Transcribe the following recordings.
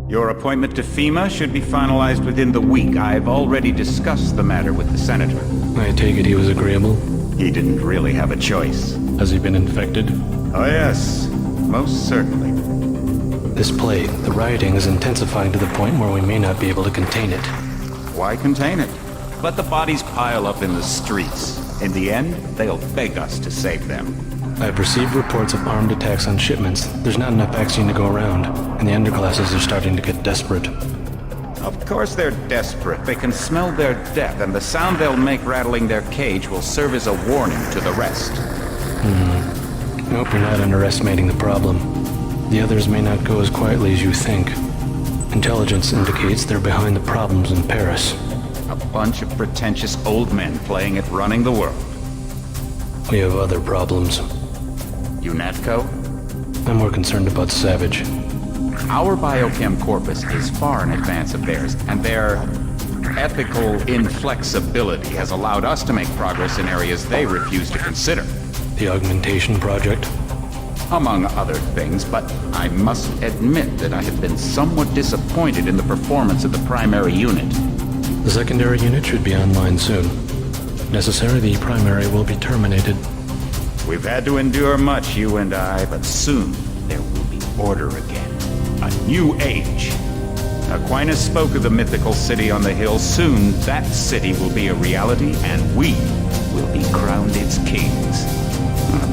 Your appointment to FEMA should be finalized within the week. I've already discussed the matter with the Senator. I take it he was agreeable? He didn't really have a choice. Has he been infected? Oh yes, most certainly. This plague, the rioting is intensifying to the point where we may not be able to contain it. Why contain it? Let the bodies pile up in the streets. In the end, they'll beg us to save them. I've received reports of armed attacks on shipments. There's not enough vaccine to go around, and the underclasses are starting to get desperate. Of course they're desperate. They can smell their death, and the sound they'll make rattling their cage will serve as a warning to the rest. I hope you're not underestimating the problem. The others may not go as quietly as you think. Intelligence indicates they're behind the problems in Paris. A bunch of pretentious old men playing at running the world. We have other problems. UNATCO? I'm more concerned about Savage. Our biochem corpus is far in advance of theirs, and their ethical inflexibility has allowed us to make progress in areas they refuse to consider. The augmentation project? Among other things, but I must admit that I have been somewhat disappointed in the performance of the primary unit. The secondary unit should be online soon. If necessary, the primary will be terminated. We've had to endure much, you and I, but soon there will be order again. A new age. Aquinas spoke of the mythical city on the hill. Soon, that city will be a reality, and we will be crowned its kings.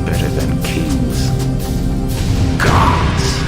Better than kings. Gods!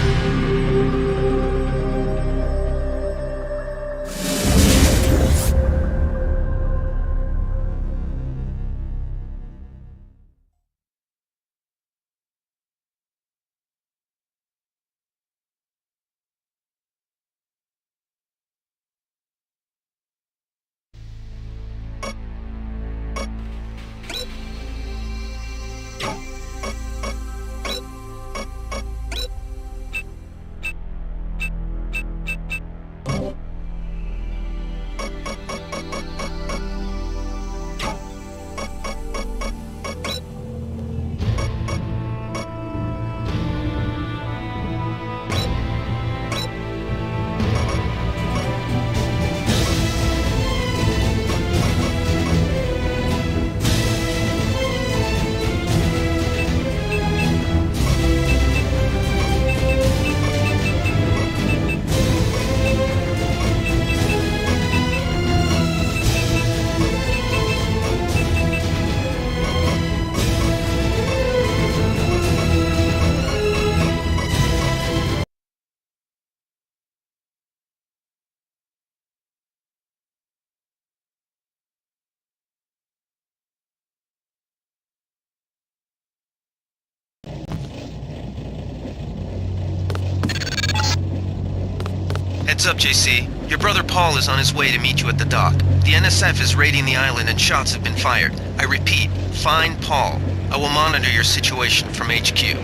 Heads up, JC. Your brother Paul is on his way to meet you at the dock. The NSF is raiding the island and shots have been fired. I repeat, find Paul. I will monitor your situation from HQ.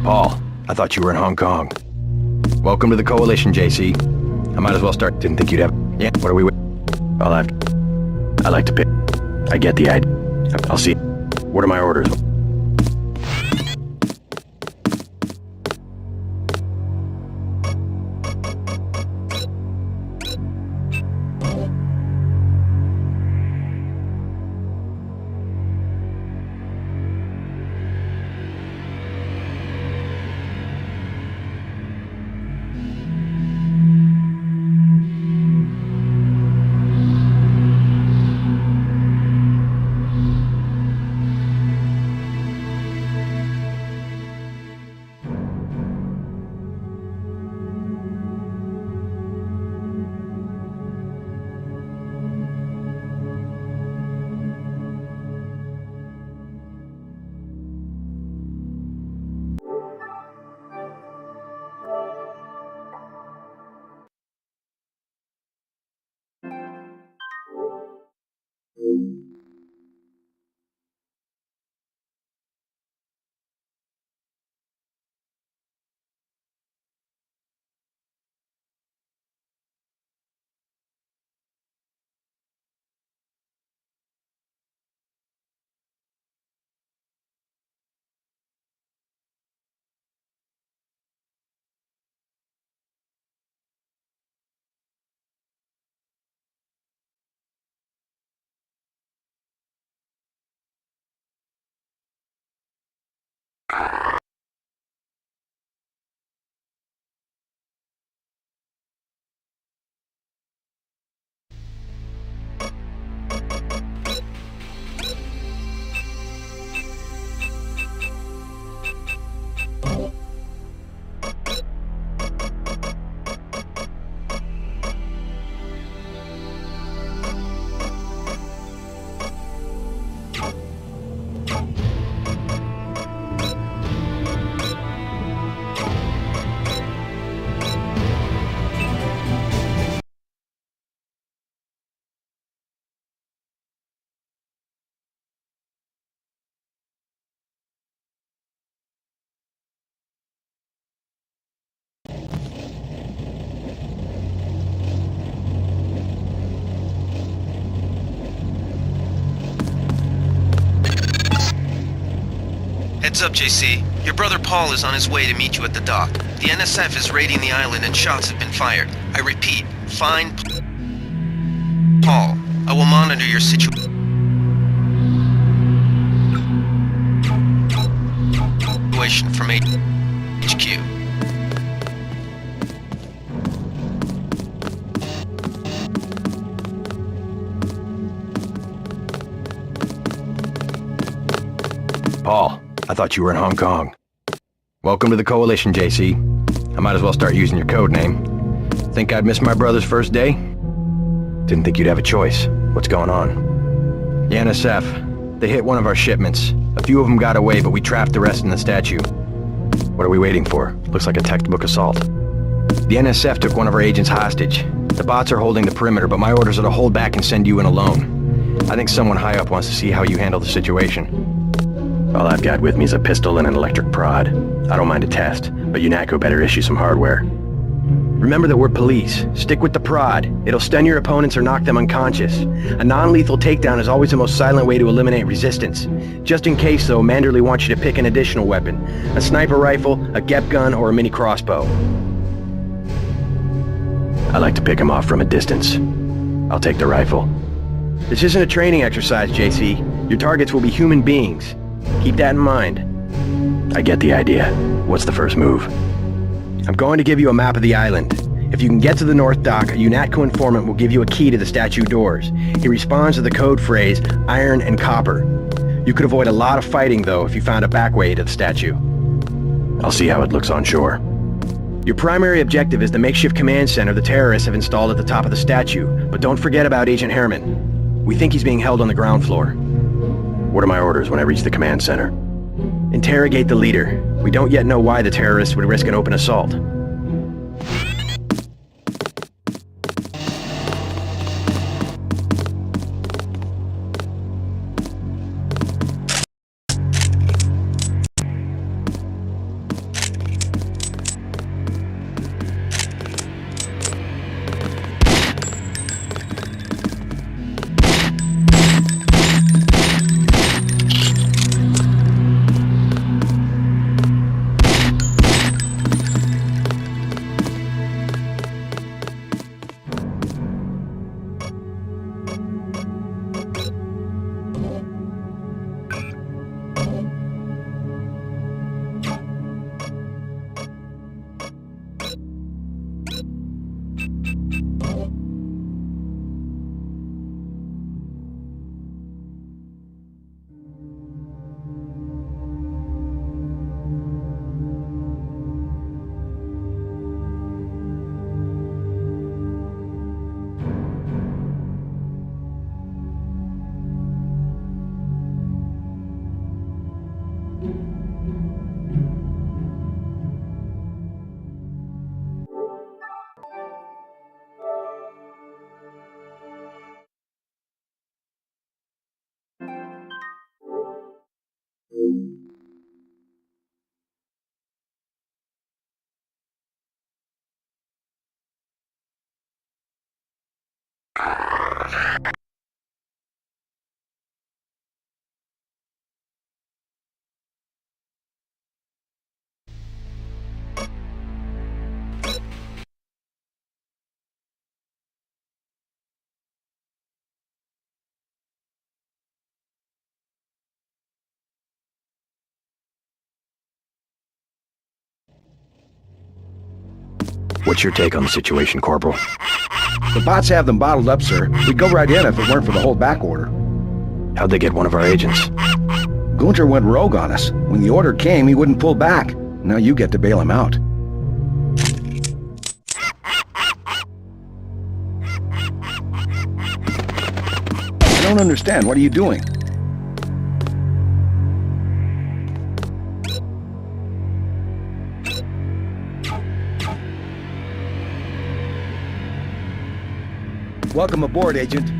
Paul, I thought you were in Hong Kong. Welcome to the Coalition, JC. I might as well start. Didn't think you'd have... Yeah, what are we with? I like to pick. I get the idea. I'll see. What are my orders? Heads up, JC. Your brother Paul is on his way to meet you at the dock. The NSF is raiding the island and shots have been fired. I repeat, find Paul. I will monitor your situation from HQ. Paul, I thought you were in Hong Kong. Welcome to the Coalition, JC. I might as well start using your code name. Think I'd miss my brother's first day? Didn't think you'd have a choice. What's going on? The NSF, they hit one of our shipments. A few of them got away, but we trapped the rest in the statue. What are we waiting for? Looks like a textbook assault. The NSF took one of our agents hostage. The bots are holding the perimeter, but my orders are to hold back and send you in alone. I think someone high up wants to see how you handle the situation. All I've got with me is a pistol and an electric prod. I don't mind a test, but UNATCO better issue some hardware. Remember that we're police. Stick with the prod. It'll stun your opponents or knock them unconscious. A non-lethal takedown is always the most silent way to eliminate resistance. Just in case, though, Manderley wants you to pick an additional weapon. A sniper rifle, a GEP gun, or a mini crossbow. I like to pick him off from a distance. I'll take the rifle. This isn't a training exercise, JC. Your targets will be human beings. Keep that in mind. I get the idea. What's the first move? I'm going to give you a map of the island. If you can get to the North Dock, a UNATCO informant will give you a key to the statue doors. He responds to the code phrase, iron and copper. You could avoid a lot of fighting, though, if you found a back way to the statue. I'll see how it looks on shore. Your primary objective is the makeshift command center the terrorists have installed at the top of the statue, but don't forget about Agent Herman. We think he's being held on the ground floor. What are my orders when I reach the command center? Interrogate the leader. We don't yet know why the terrorists would risk an open assault. What's your take on the situation, Corporal? The bots have them bottled up, sir. We'd go right in if it weren't for the whole back order. How'd they get one of our agents? Gunter went rogue on us. When the order came, he wouldn't pull back. Now you get to bail him out. I don't understand. What are you doing? Welcome aboard, Agent.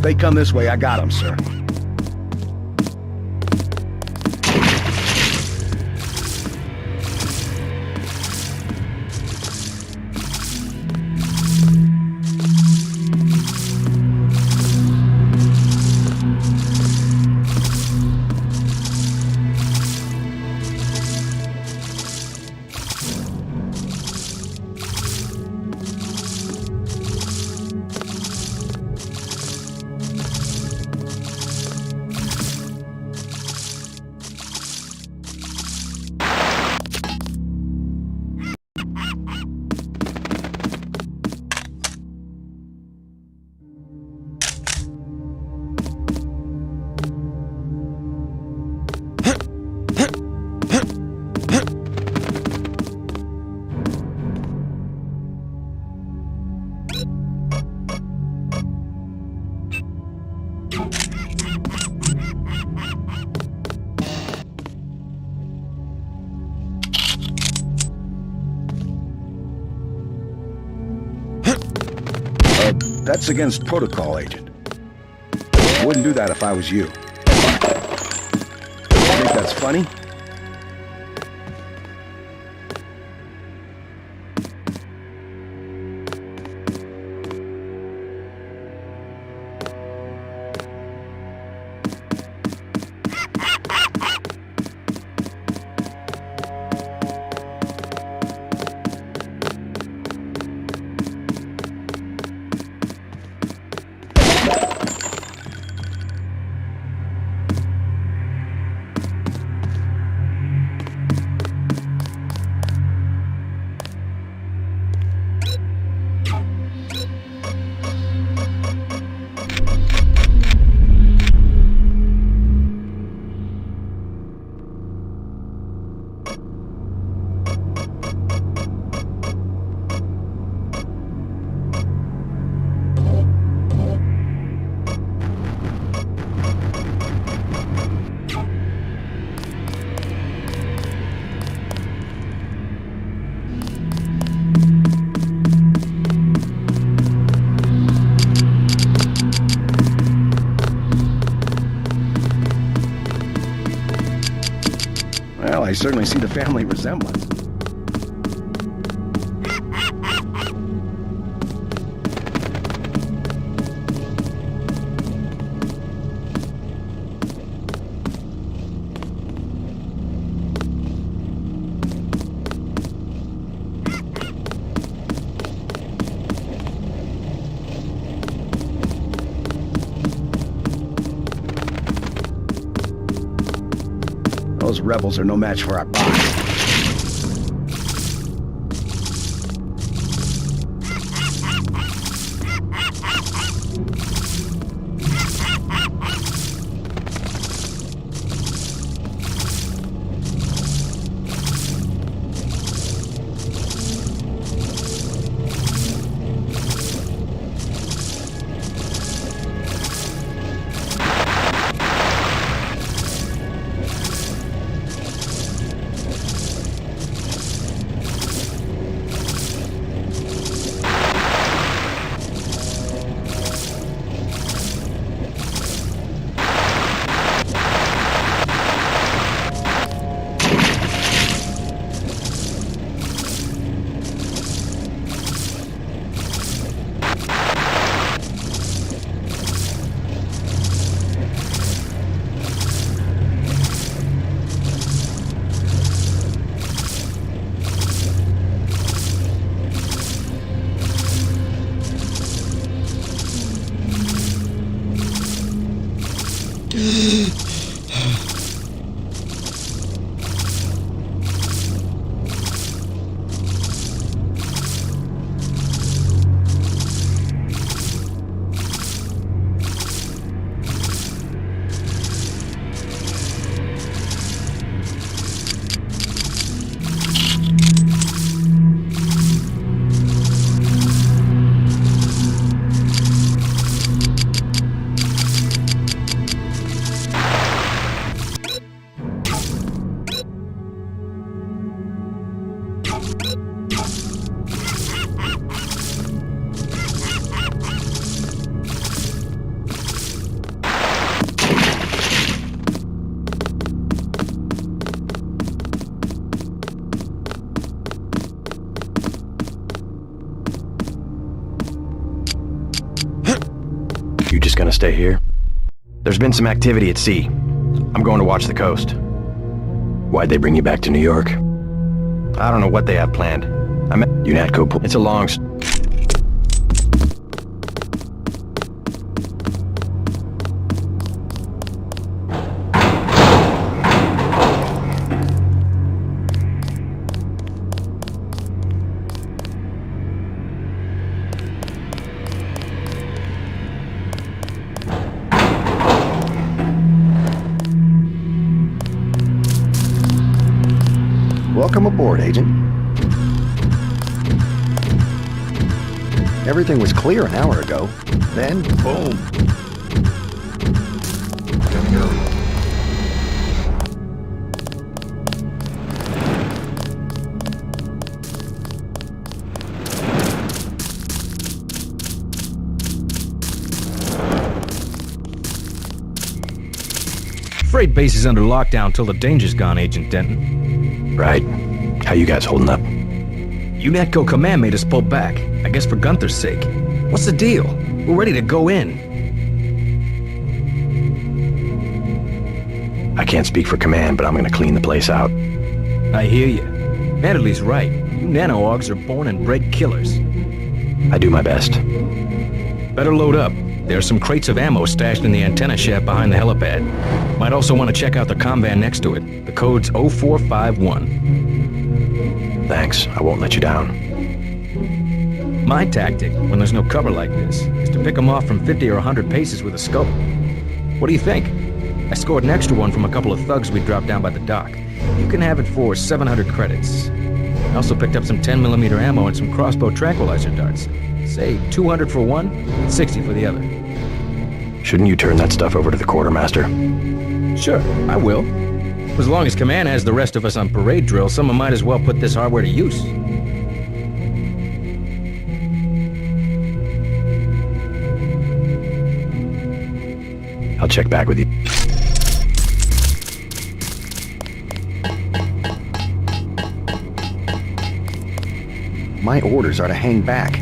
They come this way, I got them, sir. That's against protocol, Agent. I wouldn't do that if I was you. Think that's funny? certainly see the family resemblance. Those rebels are no match for our boss. You just gonna stay here? There's been some activity at sea. I'm going to watch the coast. Why'd they bring you back to New York? I don't know what they have planned. I'm at UNATCO. It's a long... Welcome aboard, Agent. Everything was clear an hour ago. Then, boom. Freight base is under lockdown till the danger's gone, Agent Denton. Right. How you guys holding up? UNATCO command made us pull back, I guess for Gunther's sake. What's the deal? We're ready to go in. I can't speak for command, but I'm gonna clean the place out. I hear you. Manderley's right. You nano-augs are born and bred killers. I do my best. Better load up. There are some crates of ammo stashed in the antenna shaft behind the helipad. Might also want to check out the comm van next to it. The code's 0451. Thanks. I won't let you down. My tactic, when there's no cover like this, is to pick them off from 50 or 100 paces with a scope. What do you think? I scored an extra one from a couple of thugs we dropped down by the dock. You can have it for 700 credits. I also picked up some 10mm ammo and some crossbow tranquilizer darts. Say 200 for one, 60 for the other. Shouldn't you turn that stuff over to the quartermaster? Sure, I will. As long as command has the rest of us on parade drill, someone might as well put this hardware to use. I'll check back with you. My orders are to hang back.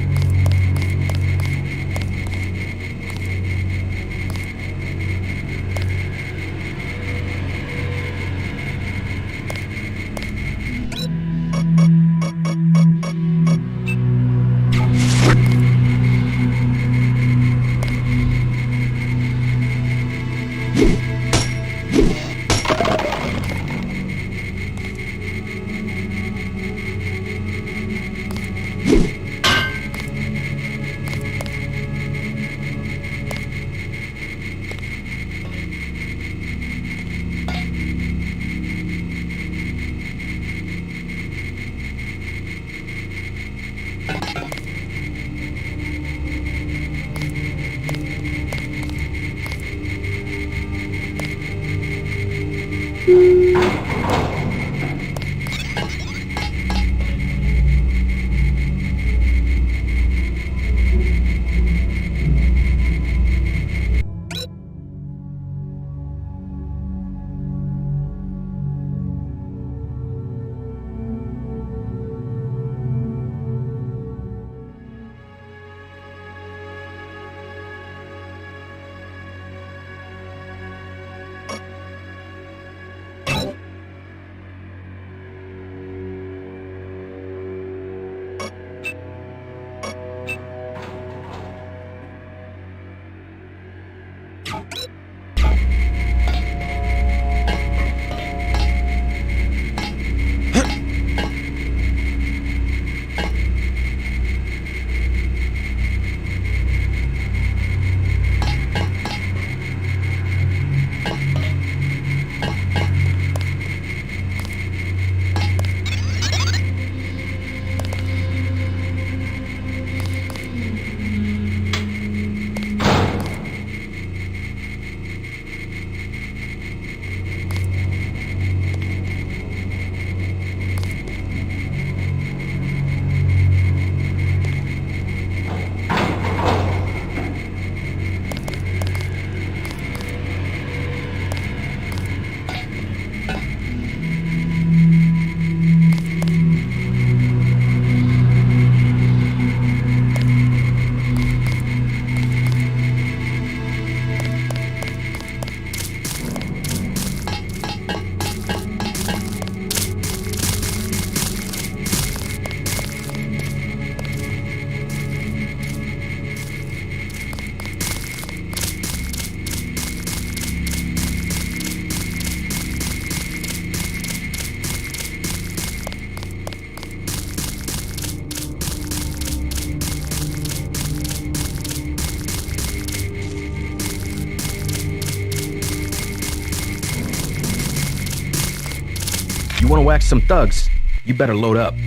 You want to whack some thugs, you better load up. I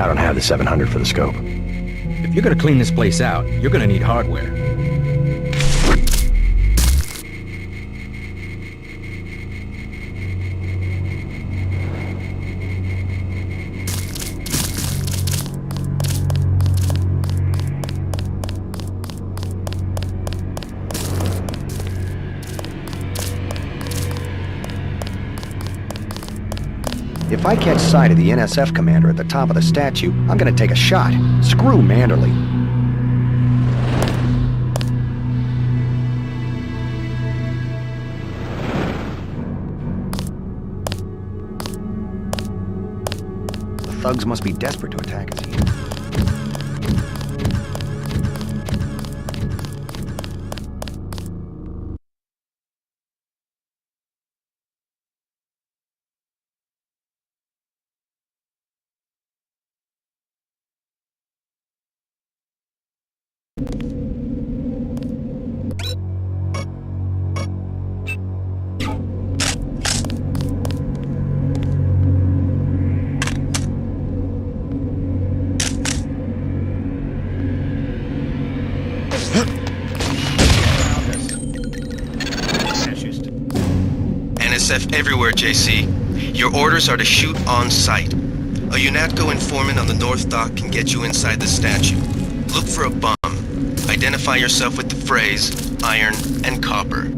don't have the 700 for the scope. If you're gonna clean this place out, you're gonna need hardware. If I catch sight of the NSF commander at the top of the statue, I'm gonna take a shot. Screw Manderley. The thugs must be desperate to attack us here. NSF everywhere, JC. Your orders are to shoot on sight. A UNATCO informant on the North Dock can get you inside the statue. Look for a bomb. Identify yourself with the phrase, iron and copper.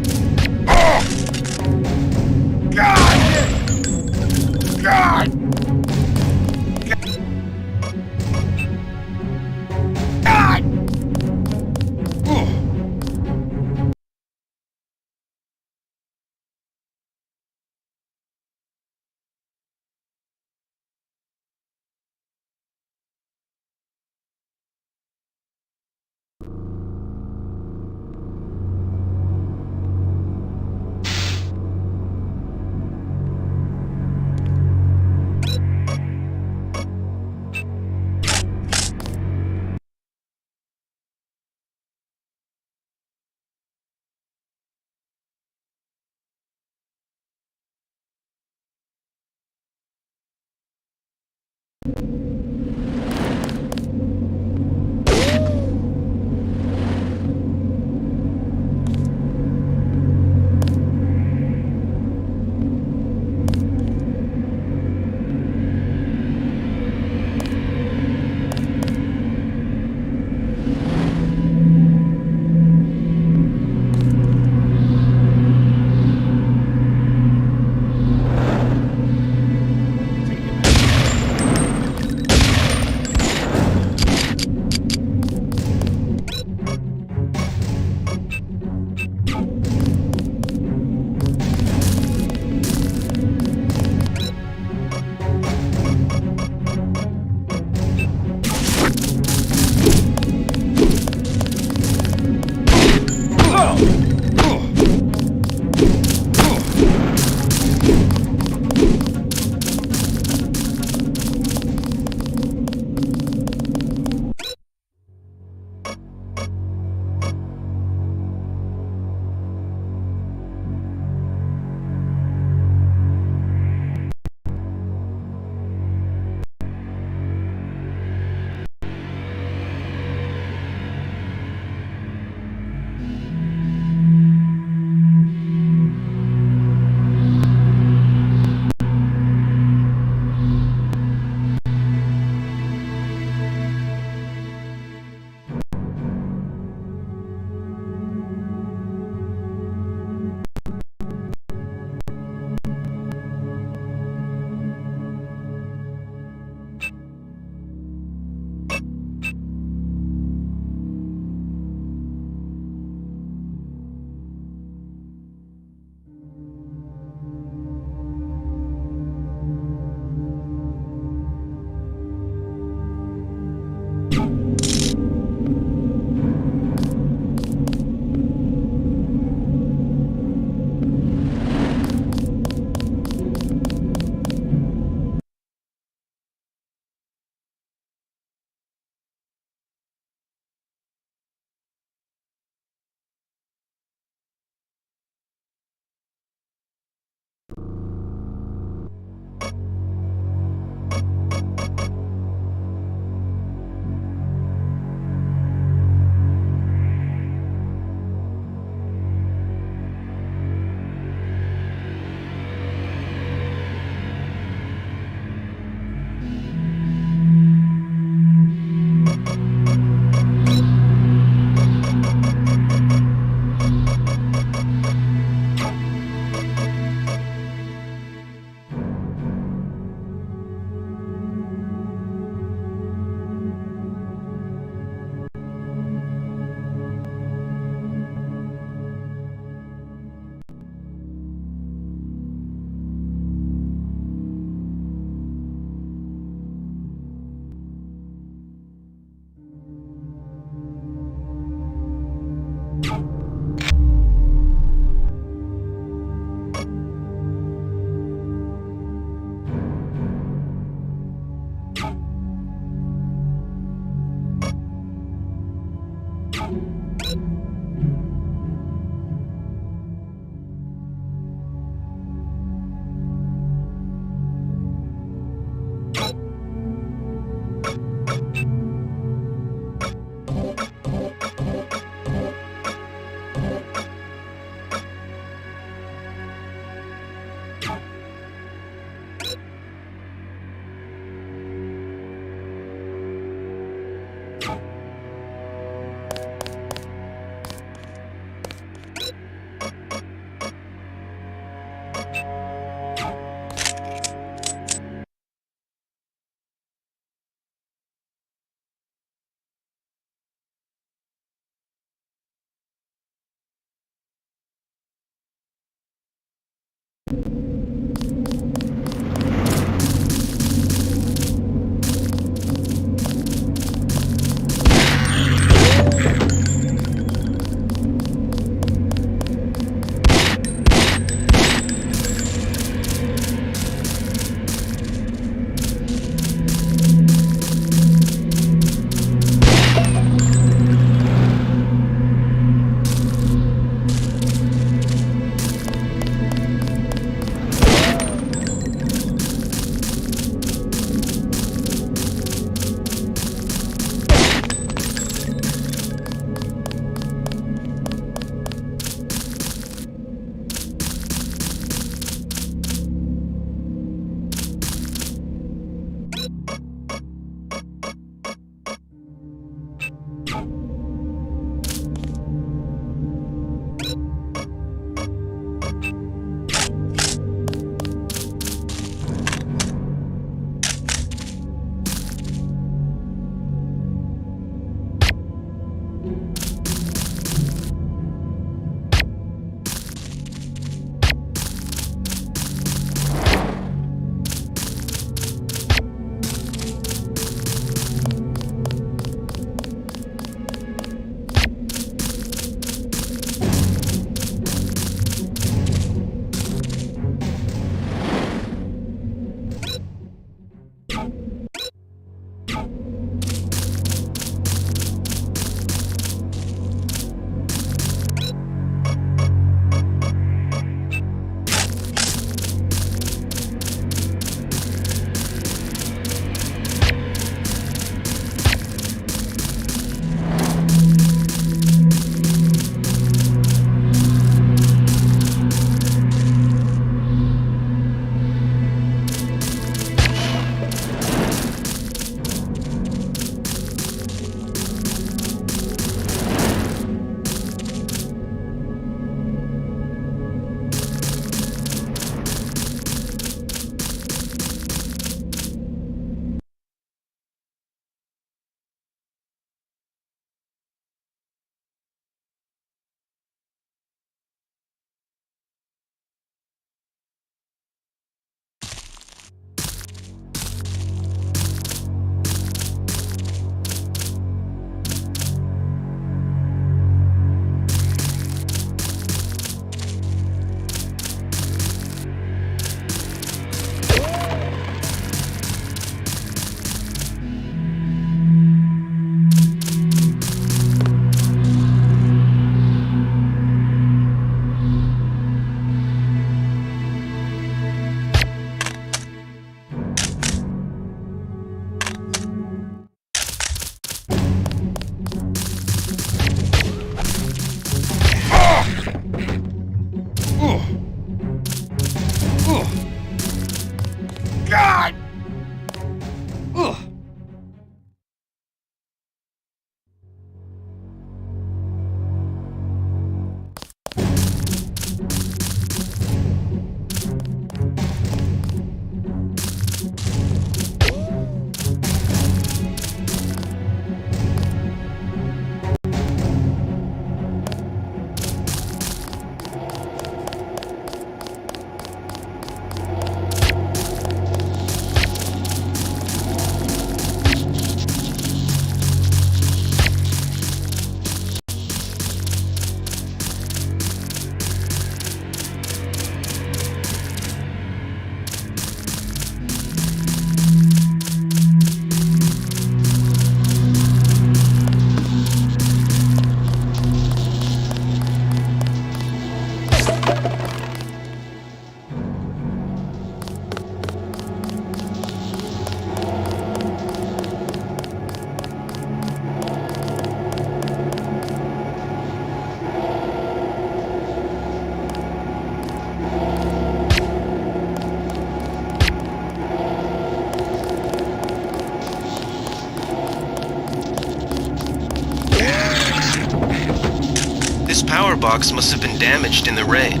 power box must have been damaged in the raid.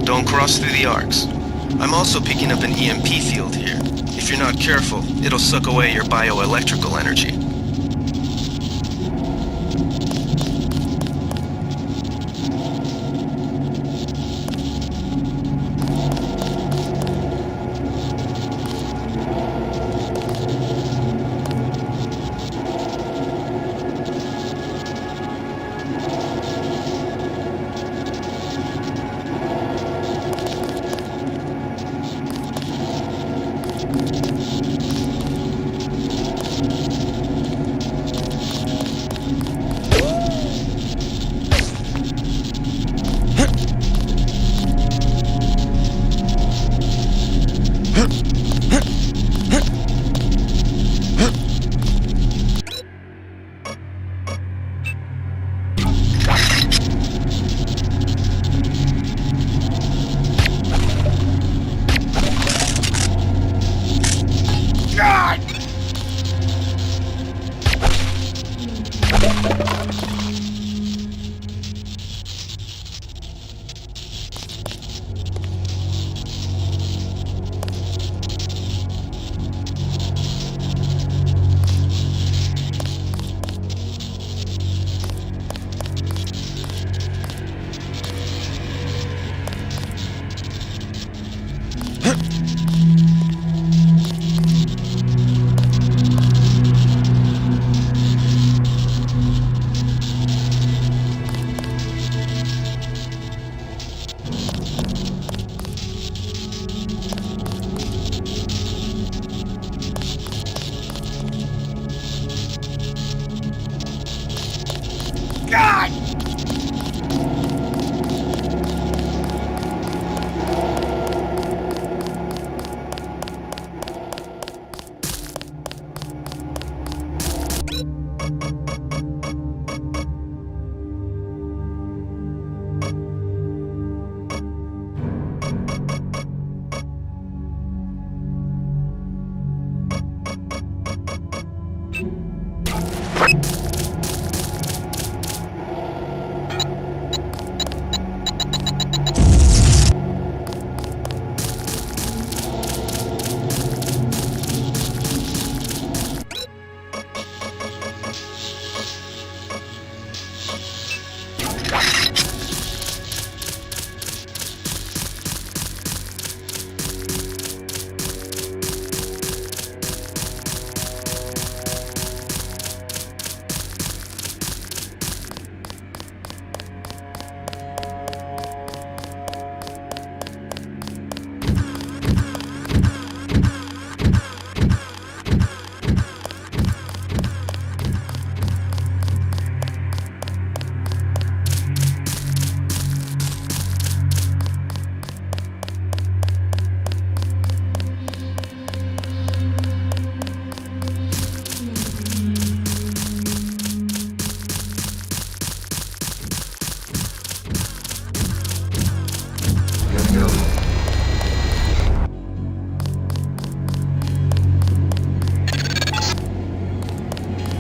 Don't cross through the arcs. I'm also picking up an EMP field here. If you're not careful, it'll suck away your bioelectrical energy.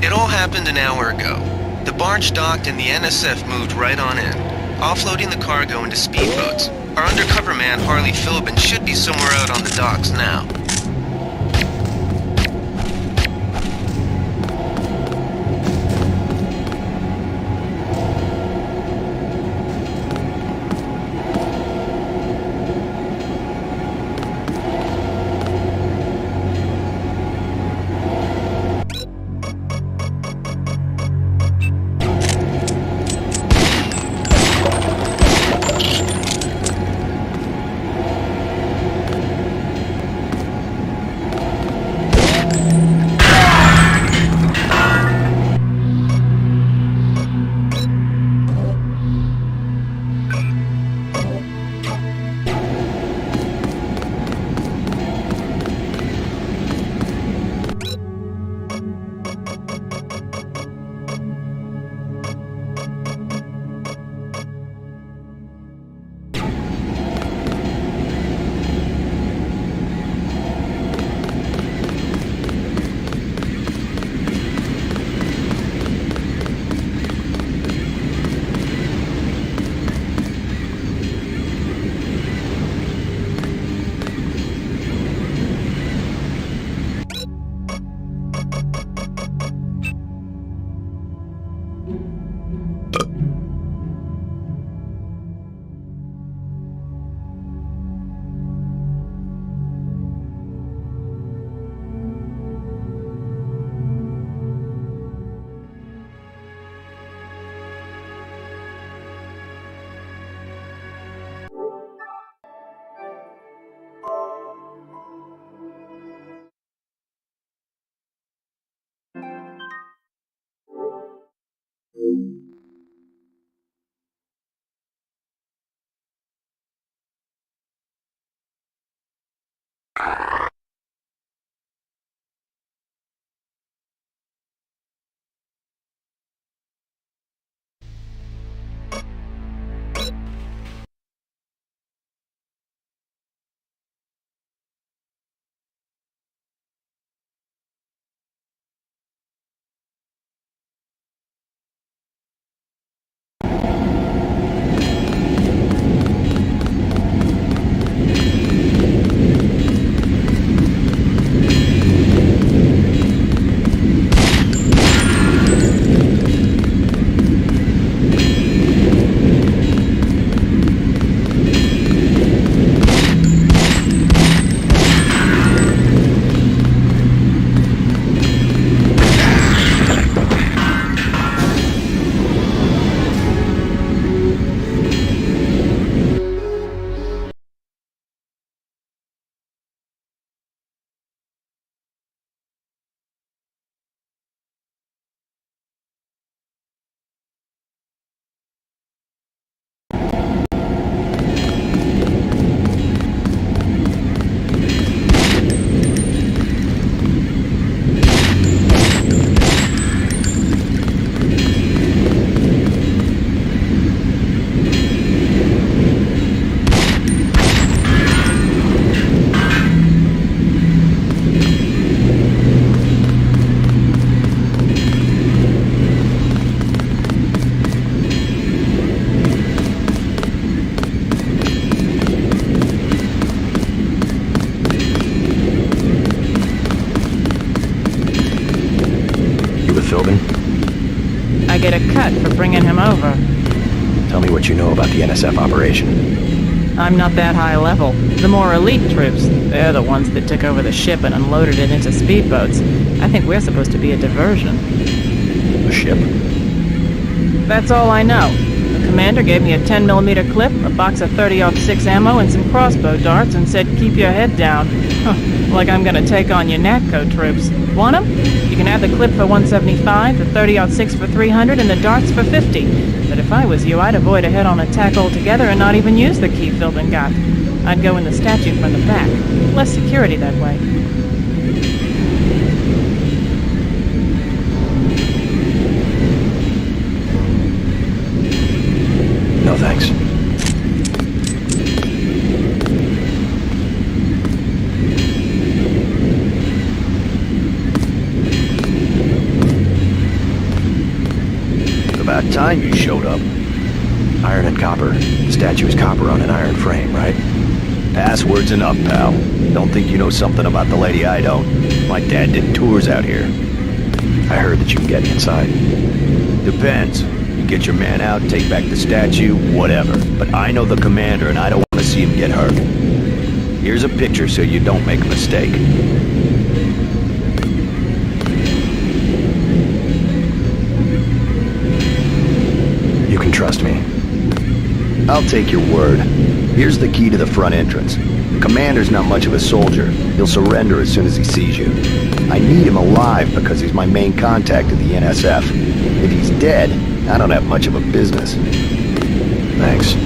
It all happened an hour ago. The barge docked and the NSF moved right on in, offloading the cargo into speedboats. Our undercover man, Harley Philbin, should be somewhere out on the docks now. over. Tell me what you know about the NSF operation. I'm not that high level. The more elite troops, they're the ones that took over the ship and unloaded it into speedboats. I think we're supposed to be a diversion. A ship? That's all I know. The commander gave me a 10mm clip, a box of 30-06 ammo, and some crossbow darts and said, keep your head down. Like I'm gonna take on UNATCO troops. Want 'em? You can have the clip for 175, the 30-06 for 300, and the darts for 50. But if I was you, I'd avoid a head-on attack altogether and not even use the key filled and got. I'd go in the statue from the back. Less security that way. No thanks. About time you showed up. Iron and copper. The statue is copper on an iron frame, right? Password's enough, pal. Don't think you know something about the lady I don't. My dad did tours out here. I heard that you can get inside. Depends. You get your man out, take back the statue, whatever. But I know the commander and I don't want to see him get hurt. Here's a picture so you don't make a mistake. You can trust me. I'll take your word. Here's the key to the front entrance. The commander's not much of a soldier. He'll surrender as soon as he sees you. I need him alive because he's my main contact at the NSF. If he's dead, I don't have much of a business. Thanks.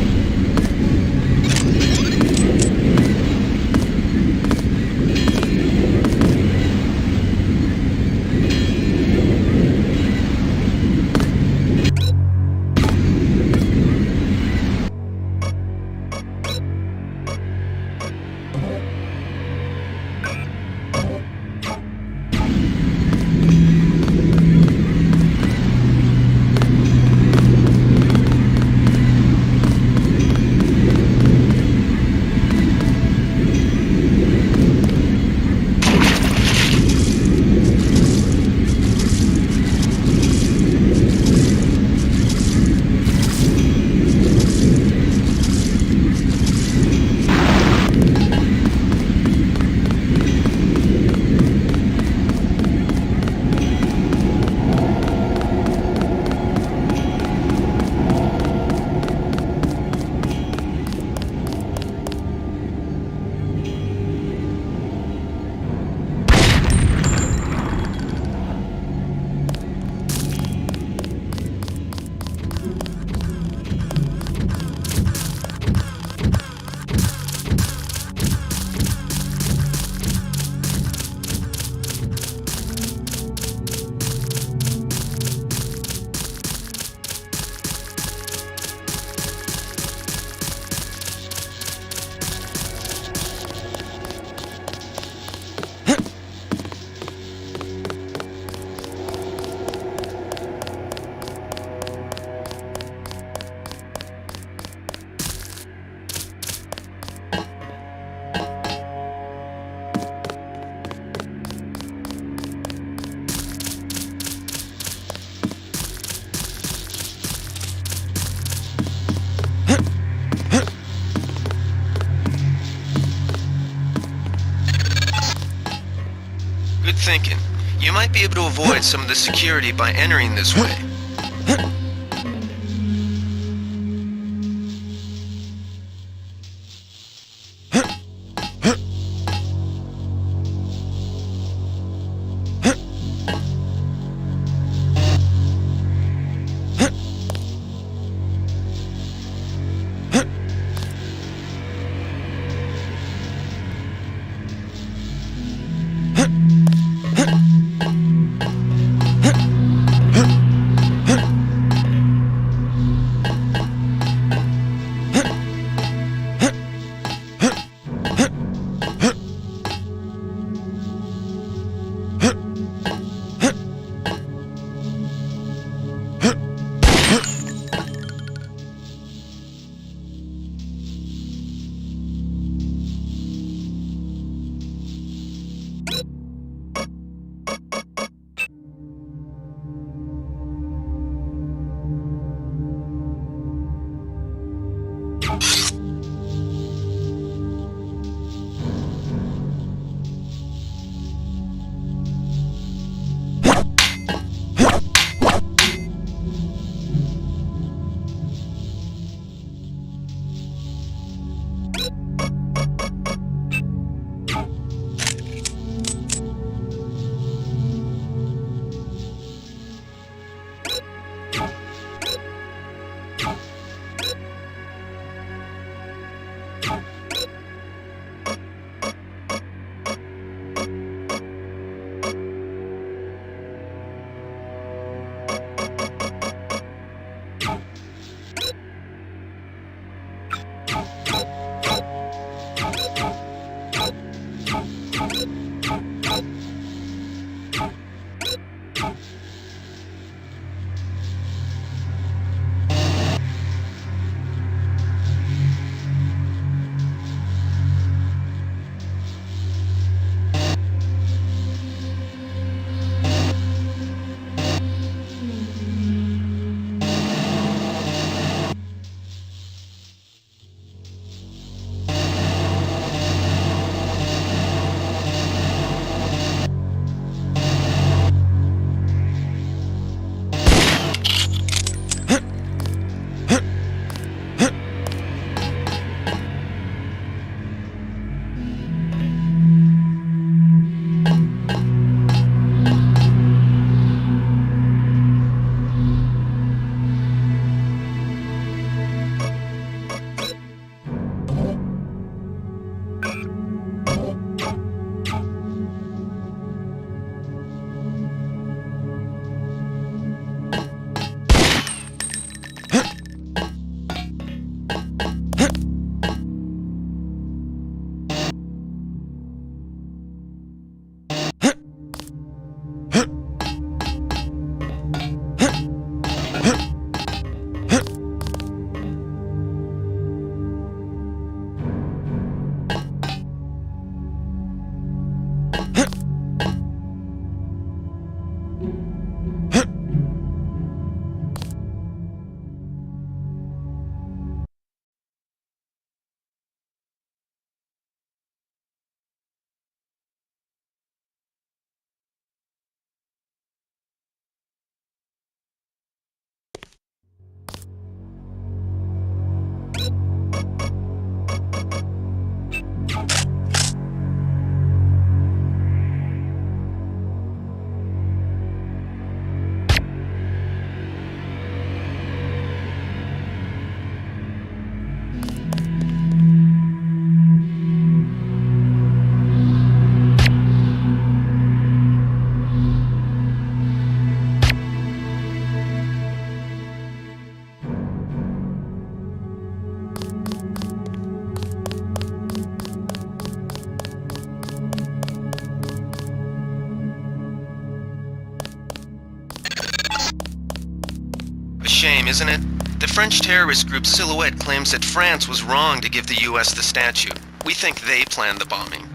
Good thinking. You might be able to avoid some of the security by entering this way. shame, isn't it? The French terrorist group Silhouette claims that France was wrong to give the US the statue. We think they planned the bombing.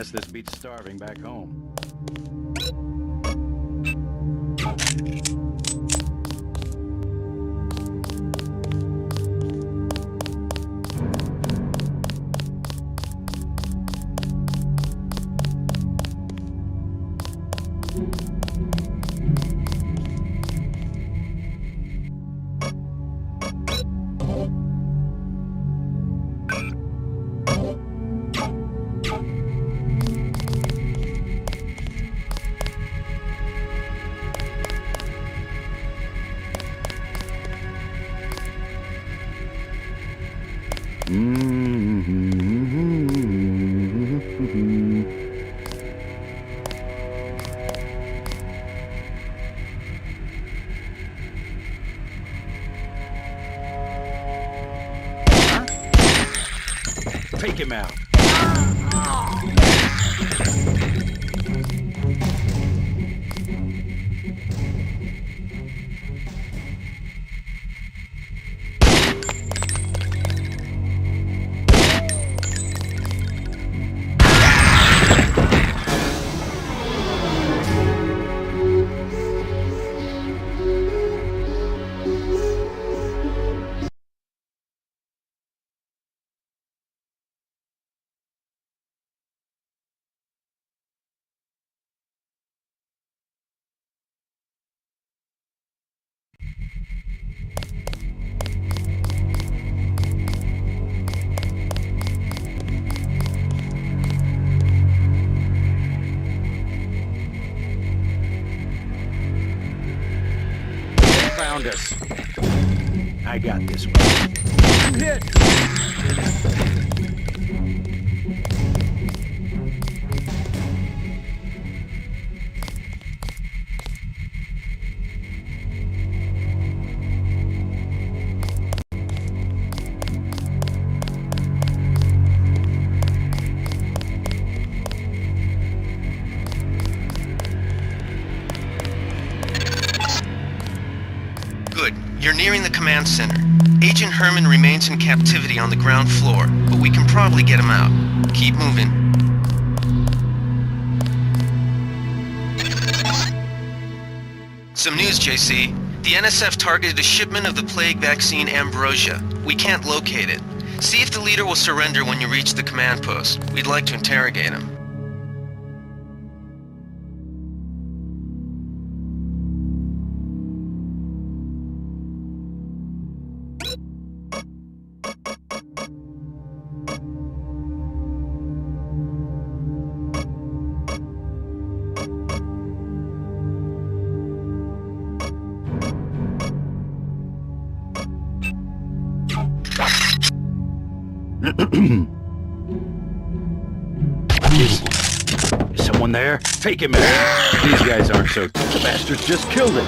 Guess this beats starving back home. Take him out. Found us. I got this one. I'm hit. Good. You're nearing the command center. Agent Herman remains in captivity on the ground floor, but we can probably get him out. Keep moving. Some news, JC. The NSF targeted a shipment of the plague vaccine Ambrosia. We can't locate it. See if the leader will surrender when you reach the command post. We'd like to interrogate him. Is someone there? Take him out. These guys aren't so... The bastards just killed him.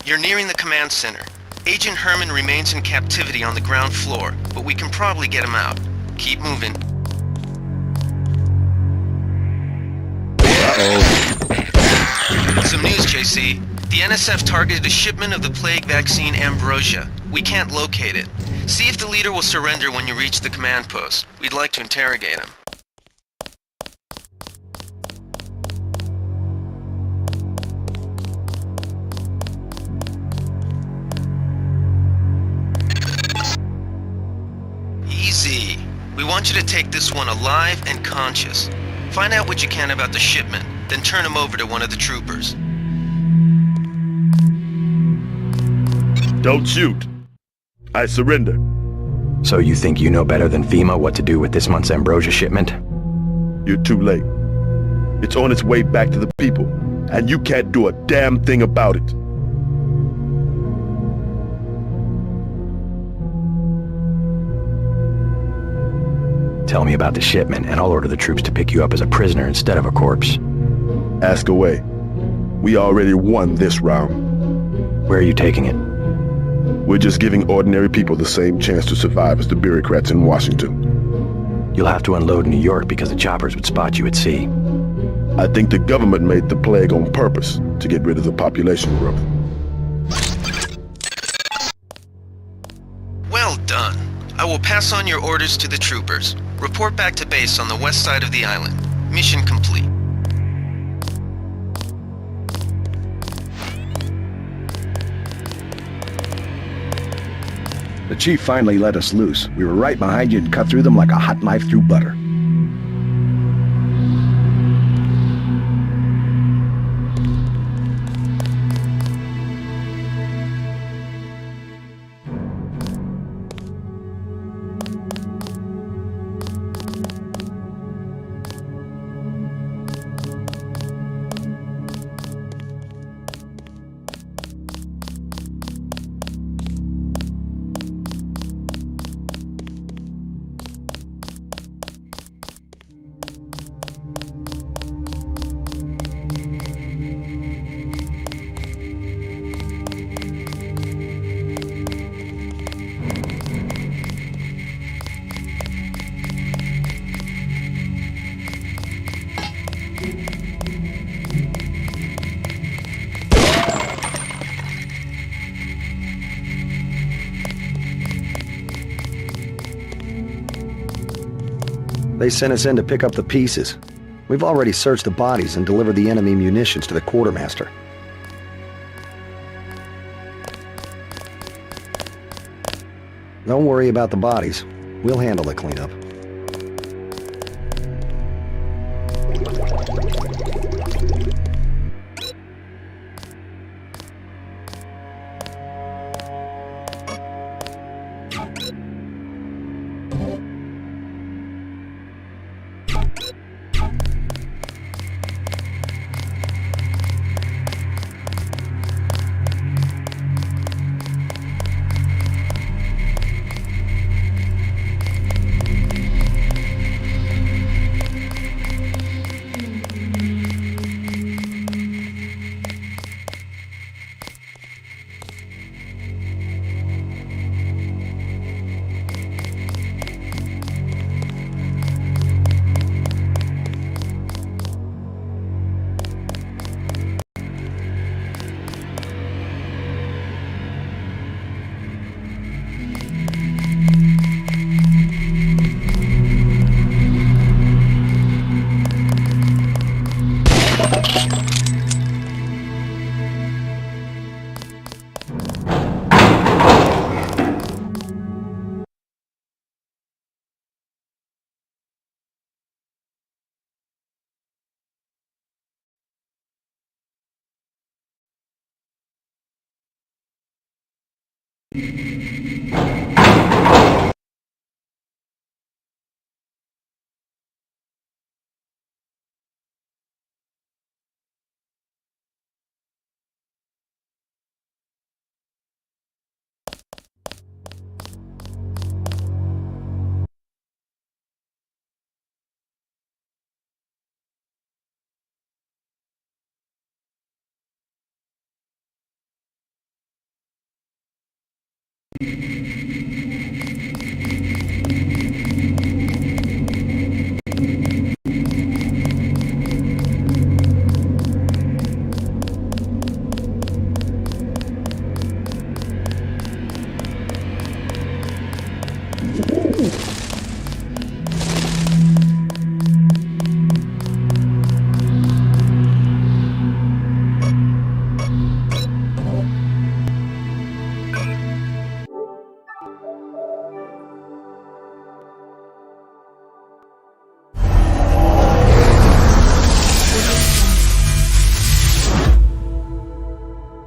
You're nearing the command center. Agent Herman remains in captivity on the ground floor, but we can probably get him out. Keep moving. Some news, JC. The NSF targeted a shipment of the plague vaccine Ambrosia. We can't locate it. See if the leader will surrender when you reach the command post. We'd like to interrogate him. Easy. We want you to take this one alive and conscious. Find out what you can about the shipment, then turn him over to one of the troopers. Don't shoot. I surrender. So you think you know better than FEMA what to do with this month's Ambrosia shipment? You're too late. It's on its way back to the people, and you can't do a damn thing about it. Tell me about the shipment, and I'll order the troops to pick you up as a prisoner instead of a corpse. Ask away. We already won this round. Where are you taking it? We're just giving ordinary people the same chance to survive as the bureaucrats in Washington. You'll have to unload in New York because the choppers would spot you at sea. I think the government made the plague on purpose to get rid of the population growth. Well done. I will pass on your orders to the troopers. Report back to base on the west side of the island. Mission complete. The chief finally let us loose. We were right behind you and cut through them like a hot knife through butter. They sent us in to pick up the pieces. We've already searched the bodies and delivered the enemy munitions to the quartermaster. Don't worry about the bodies. We'll handle the cleanup.